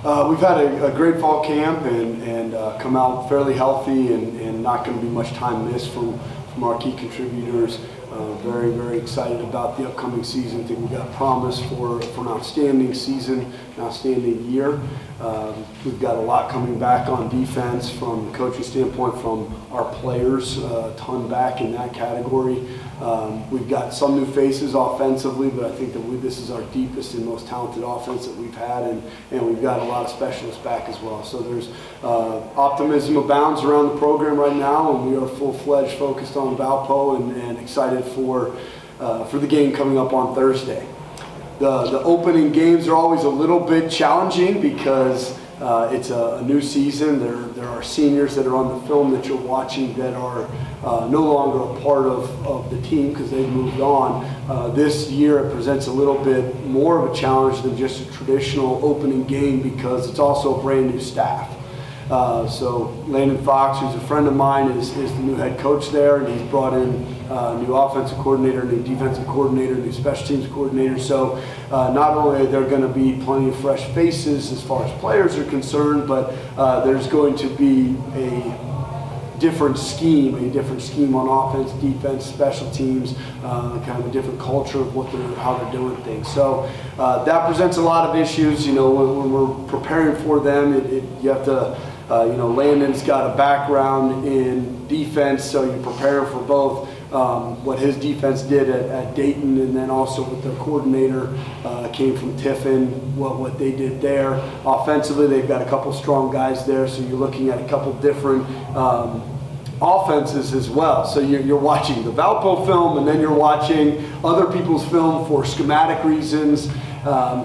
We've had a great fall camp and come out fairly healthy and not going to be much time missed from our key contributors. Very, very excited about the upcoming season. I think we've got promise for an outstanding season, an outstanding year. We've got a lot coming back on defense from a coaching standpoint, from our players, a ton back in that category. We've got some new faces offensively, but I think that this is our deepest and most talented offense that we've had, and we've got a lot of specialists back as well. So there's optimism abounds around the program right now, and we are full-fledged focused on Valpo and excited for the game coming up on Thursday. The opening games are always a little bit challenging because it's a new season. There are seniors that are on the film that you're watching that are no longer a part of the team because they've moved on. This year it presents a little bit more of a challenge than just a traditional opening game because it's also a brand new staff. So Landon Fox, who's a friend of mine, is the new head coach there, and he's brought in a new offensive coordinator, new defensive coordinator, new special teams coordinator. So not only are there going to be plenty of fresh faces as far as players are concerned, but there's going to be a different scheme on offense, defense, special teams, kind of a different culture of how they're doing things. So that presents a lot of issues. When we're preparing for them, you have to. Landon's got a background in defense, so you prepare for both what his defense did at Dayton, and then also with their coordinator came from Tiffin, what they did there. Offensively, they've got a couple strong guys there, so you're looking at a couple different offenses as well. So you're watching the Valpo film, and then you're watching other people's film for schematic reasons.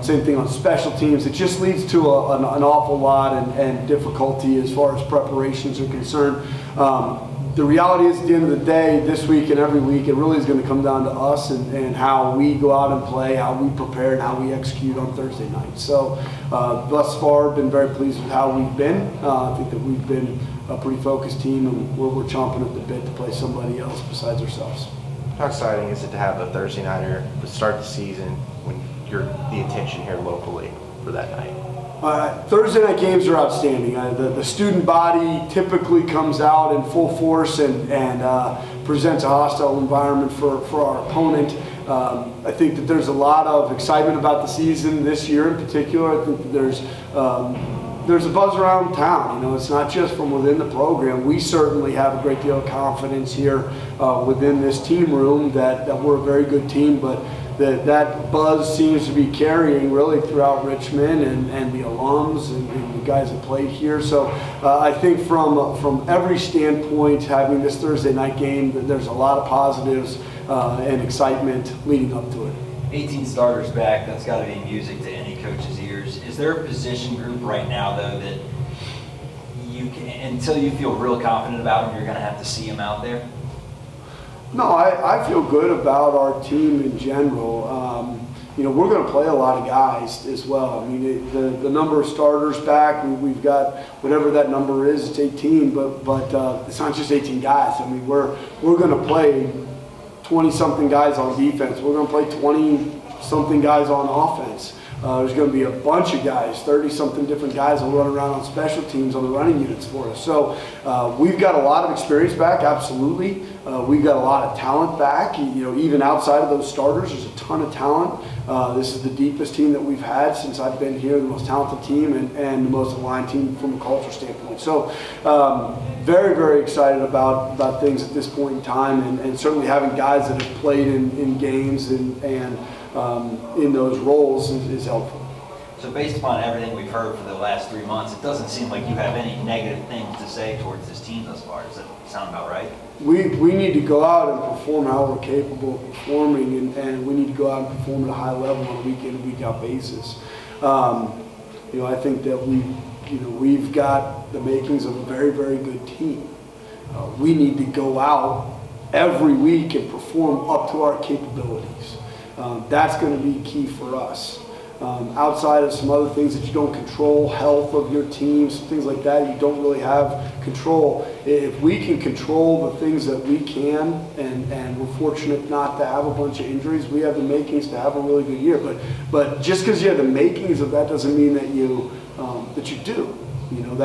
Same thing on special teams. It just leads to an awful lot and difficulty as far as preparations are concerned. The reality is, at the end of the day, this week and every week, it really is going to come down to us and how we go out and play, how we prepare, and how we execute on Thursday night. So thus far, been very pleased with how we've been. I think that we've been a pretty focused team, and we're chomping at the bit to play somebody else besides ourselves. How exciting is it to have a Thursday nighter to start the season when you're the attention here locally for that night? Thursday night games are outstanding. The student body typically comes out in full force and presents a hostile environment for our opponent. I think that there's a lot of excitement about the season this year in particular. I think that there's a buzz around town. It's not just from within the program. We certainly have a great deal of confidence here within this team room that we're a very good team, but that buzz seems to be carrying really throughout Richmond and the alums and the guys that played here. So I think from every standpoint, having this Thursday night game, there's a lot of positives and excitement leading up to it. 18 starters back, that's got to be music to any coach's ears. Is there a position group right now, though, that you can, until you feel real confident about them, you're going to have to see them out there? No, I feel good about our team in general. We're going to play a lot of guys as well. I mean, the number of starters back, we've got whatever that number is, it's 18, but it's not just 18 guys. I mean, we're going to play 20-something guys on defense. We're going to play 20-something guys on offense. There's going to be a bunch of guys, 30-something different guys will run around on special teams on the running units for us. So we've got a lot of experience back, absolutely. We've got a lot of talent back. Even outside of those starters, there's a ton of talent. This is the deepest team that we've had since I've been here, the most talented team and the most aligned team from a culture standpoint. So very, very excited about things at this point in time, and certainly having guys that have played in games and in those roles is helpful. So based upon everything we've heard for the last 3 months, it doesn't seem like you have any negative things to say towards this team thus far. Does that sound about right? We need to go out and perform how we're capable of performing, and we need to go out and perform at a high level on a week-in and week-out basis. I think that we've got the makings of a very, very good team. We need to go out every week and perform up to our capabilities. That's going to be key for us. Outside of some other things that you don't control, health of your teams, things like that, you don't really have control. If we can control the things that we can, and we're fortunate not to have a bunch of injuries, we have the makings to have a really good year. But just because you have the makings of that doesn't mean that you that you do. You know,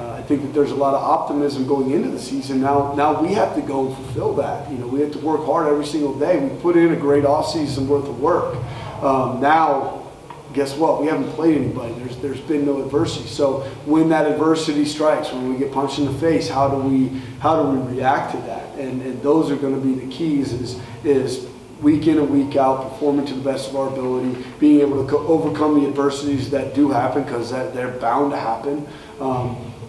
I think that there's a lot of optimism going into the season. Now we have to go and fulfill that. You know, we have to work hard every single day. We put in a great off-season worth of work. Now, guess what? We haven't played anybody. There's been no adversity. So when that adversity strikes, when we get punched in the face, how do we react to that? And those are going to be the keys. Is week in and week out, performing to the best of our ability, being able to overcome the adversities that do happen, because they're bound to happen.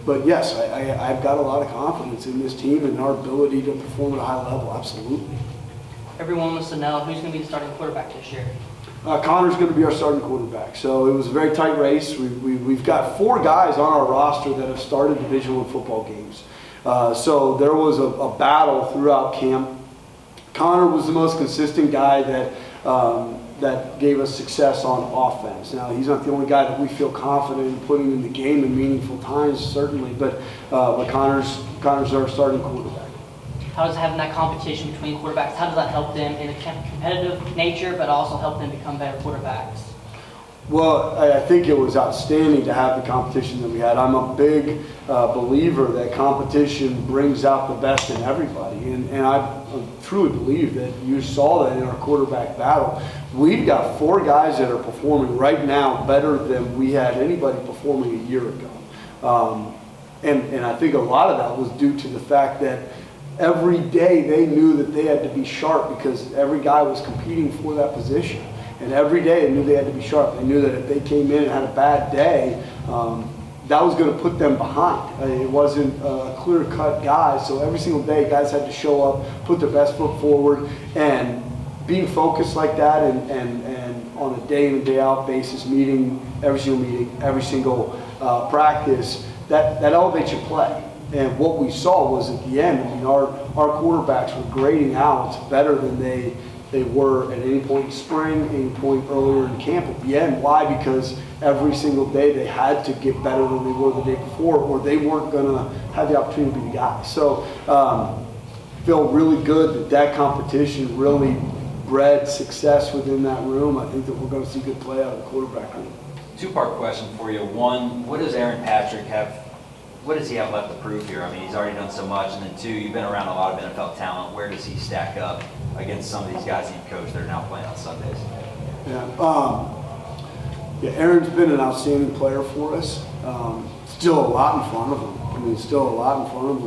But yes, I've got a lot of confidence in this team and our ability to perform at a high level, absolutely. Everyone wants to know who's going to be the starting quarterback this year. Connor's going to be our starting quarterback. So it was a very tight race. We've got 4 guys on our roster that have started Division I football games. So there was a battle throughout camp. Connor was the most consistent guy that gave us success on offense. Now, he's not the only guy that we feel confident in putting in the game in meaningful times, certainly, but Connor's our starting quarterback. How does having that competition between quarterbacks, how does that help them in a competitive nature, but also help them become better quarterbacks? Well, I think it was outstanding to have the competition that we had. I'm a big believer that competition brings out the best in everybody. And I truly believe that you saw that in our quarterback battle. We've got 4 guys that are performing right now better than we had anybody performing a year ago. And I think a lot of that was due to the fact that every day they knew that they had to be sharp, because every guy was competing for that position. And every day they knew they had to be sharp. They knew that if they came in and had a bad day, that was going to put them behind. It wasn't a clear-cut guy, so every single day guys had to show up, put their best foot forward, and being focused like that and on a day in and day out basis, every single practice, that elevates your play. And what we saw was at the end, I mean, our quarterbacks were grading out better than they were at any point in spring, any point earlier in camp at the end. Why? Because every single day they had to get better than they were the day before, or they weren't going to have the opportunity to be the guy. So feel really good that competition really bred success within that room. I think that we're going to see good play out of the quarterback room. 2-part question for you. One, what does Aaron Patrick have? What does he have left to prove here? I mean, he's already done so much. And then 2, you've been around a lot of NFL talent. Where does he stack up against some of these guys you've coached that are now playing on Sundays? Yeah, Aaron's been an outstanding player for us. Still a lot in front of him. I mean, still a lot in front of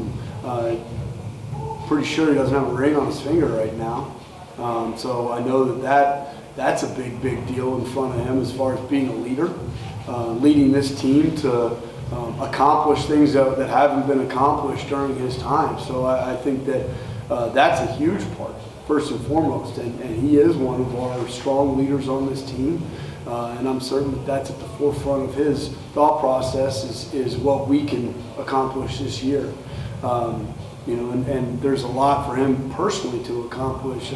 him. Pretty sure he doesn't have a ring on his finger right now. So I know that's a big deal in front of him as far as being a leader, leading this team to accomplish things that haven't been accomplished during his time. So I think that that's a huge part, first and foremost. And he is one of our strong leaders on this team. And I'm certain that that's at the forefront of his thought process is what we can accomplish this year. And there's a lot for him personally to accomplish.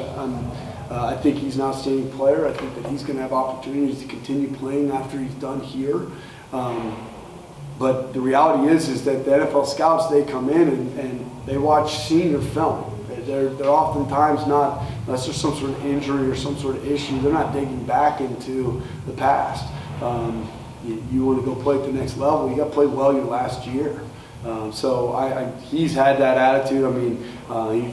I think he's an outstanding player. I think that he's going to have opportunities to continue playing after he's done here. But the reality is that the NFL scouts, they come in and they watch senior film. They're oftentimes not, unless there's some sort of injury or some sort of issue, they're not digging back into the past. You want to go play at the next level, you got to play well your last year. So he's had that attitude. I mean,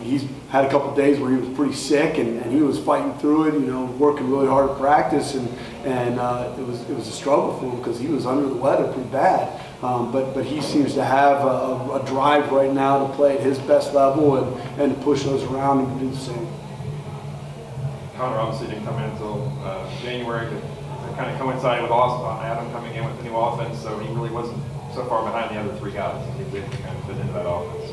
he's had a couple of days where he was pretty sick and he was fighting through it, working really hard at practice, and it was a struggle for him because he was under the weather pretty bad. But he seems to have a drive right now to play at his best level and to push those around and do the same. Connor obviously didn't come in until January. It kind of coincided with Adam coming in with the new offense, so he really wasn't so far behind the other 3 guys. He did kind of fit into that offense.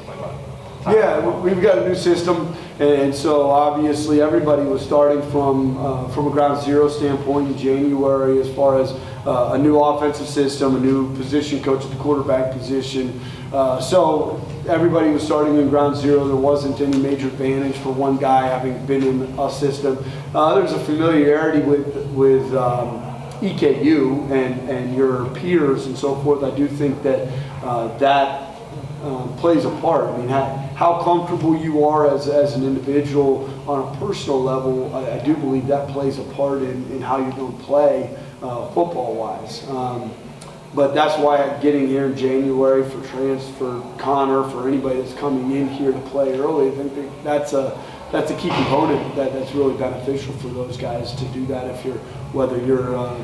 Yeah, we've got a new system, and so obviously everybody was starting from a ground zero standpoint in January as far as a new offensive system, a new position coach at the quarterback position. So everybody was starting in ground zero. There wasn't any major advantage for one guy having been in a system. There's a familiarity with EKU and your peers and so forth. I do think that plays a part. I mean, how comfortable you are as an individual on a personal level, I do believe that plays a part in how you're going to play football-wise. But that's why getting here in January for Connor, for anybody that's coming in here to play early, I think that's a key component that's really beneficial for those guys to do that. Whether you're an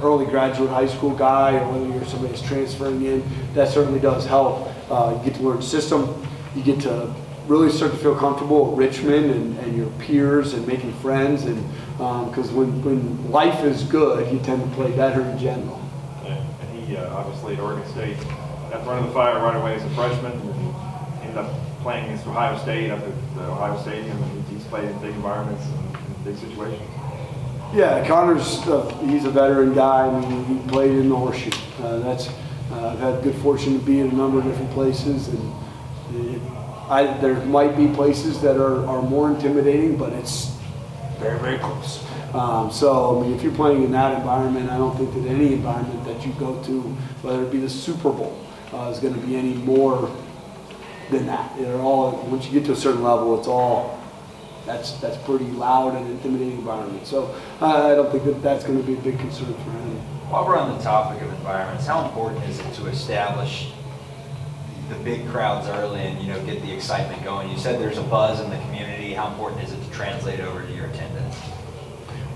early graduate high school guy or whether you're somebody that's transferring in, that certainly does help. You get to learn the system. You get to really start to feel comfortable at Richmond and your peers and making friends. And because when life is good, you tend to play better in general. He obviously at Oregon State got thrown in the fire right away as a freshman, and he ended up playing against Ohio State up at the Ohio Stadium, and he's played in big environments and big situations. Yeah, Connor's he's a veteran guy. I mean, he played in the horseshoe. I've had good fortune to be in a number of different places, and there might be places that are more intimidating, but it's very, very close. So, I mean, if you're playing in that environment, I don't think that any environment that you go to, whether it be the Super Bowl, is going to be any more than that. They're all, once you get to a certain level, that's pretty loud and intimidating environment. So, I don't think that's going to be a big concern for anyone. While we're on the topic of environments, how important is it to establish the big crowds early and get the excitement going? You said there's a buzz in the community. How important is it to translate over to your attendance?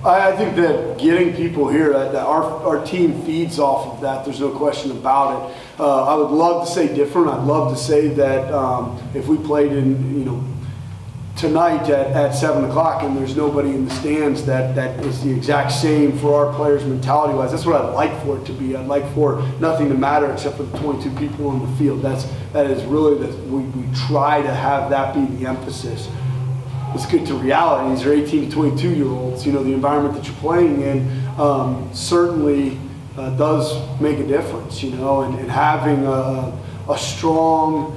I think that getting people here, our team feeds off of that. There's no question about it. I would love to say different. I'd love to say that if we played in, tonight at 7 o'clock and there's nobody in the stands, that is the exact same for our players mentality-wise. That's what I'd like for it to be. I'd like for nothing to matter except for the 22 people on the field. That is really we try to have that be the emphasis. Let's get to reality. These are 18 to 22-year-olds. The environment that you're playing in certainly does make a difference, and having a strong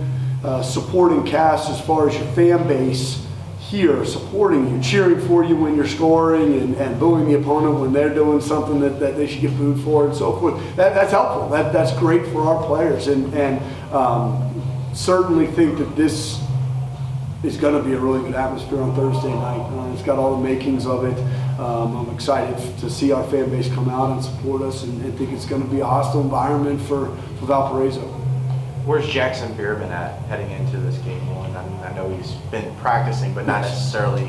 supporting cast as far as your fan base here supporting you, cheering for you when you're scoring and booing the opponent when they're doing something that they should get booed for and so forth. That's helpful. That's great for our players, and certainly think that this is going to be a really good atmosphere on Thursday night. It's got all the makings of it. I'm excited to see our fan base come out and support us, and think it's going to be a hostile environment for Valparaiso. Where's Jackson Beerman at heading into this game one? I know he's been practicing, but not necessarily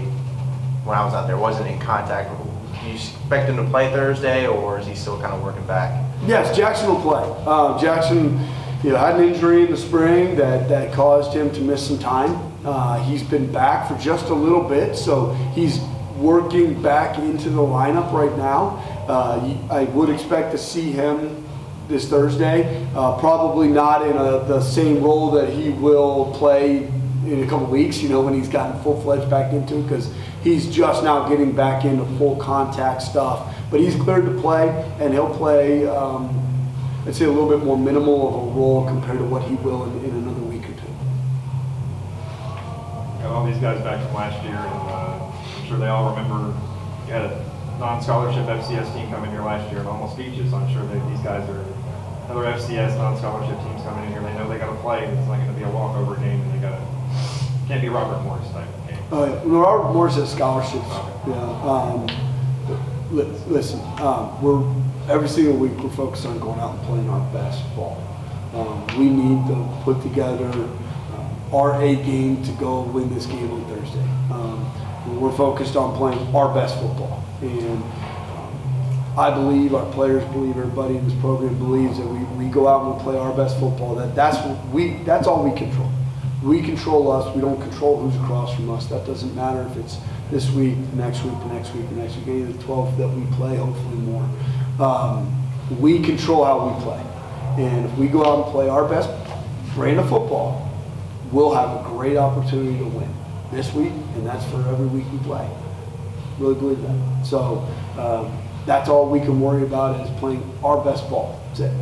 when I was out there, wasn't in contact. Do you expect him to play Thursday, or is he still kind of working back? Yes, Jackson will play. Jackson had an injury in the spring that caused him to miss some time. He's been back for just a little bit, so he's working back into the lineup right now. I would expect to see him this Thursday, probably not in the same role that he will play in a couple weeks, when he's gotten full-fledged back into it, because he's just now getting back into full contact stuff. But he's cleared to play, and he'll play, I'd say a little bit more minimal of a role compared to what he will in another week or two. Got all these guys back from last year, and I'm sure they all remember you had a non-scholarship FCS team come in here last year and almost beat you, so I'm sure these guys are other FCS non-scholarship teams coming in here. They know they got to play. It's not going to be a walkover game, and can't be Robert Morris type of game. Robert Morris has scholarships. Okay. Yeah. Listen, every single week we're focused on going out and playing our best ball. We need to put together our A game to go win this game on Thursday. We're focused on playing our best football, and I believe, our players believe, everybody in this program believes that we go out and we play our best football. That's all we control. We control us. We don't control who's across from us. That doesn't matter if it's this week, the next week, the next week, the next week, any of the 12 that we play, hopefully more. We control how we play. And if we go out and play our best brand of football, we'll have a great opportunity to win this week, and that's for every week we play. Really believe that. So that's all we can worry about is playing our best ball. That's it.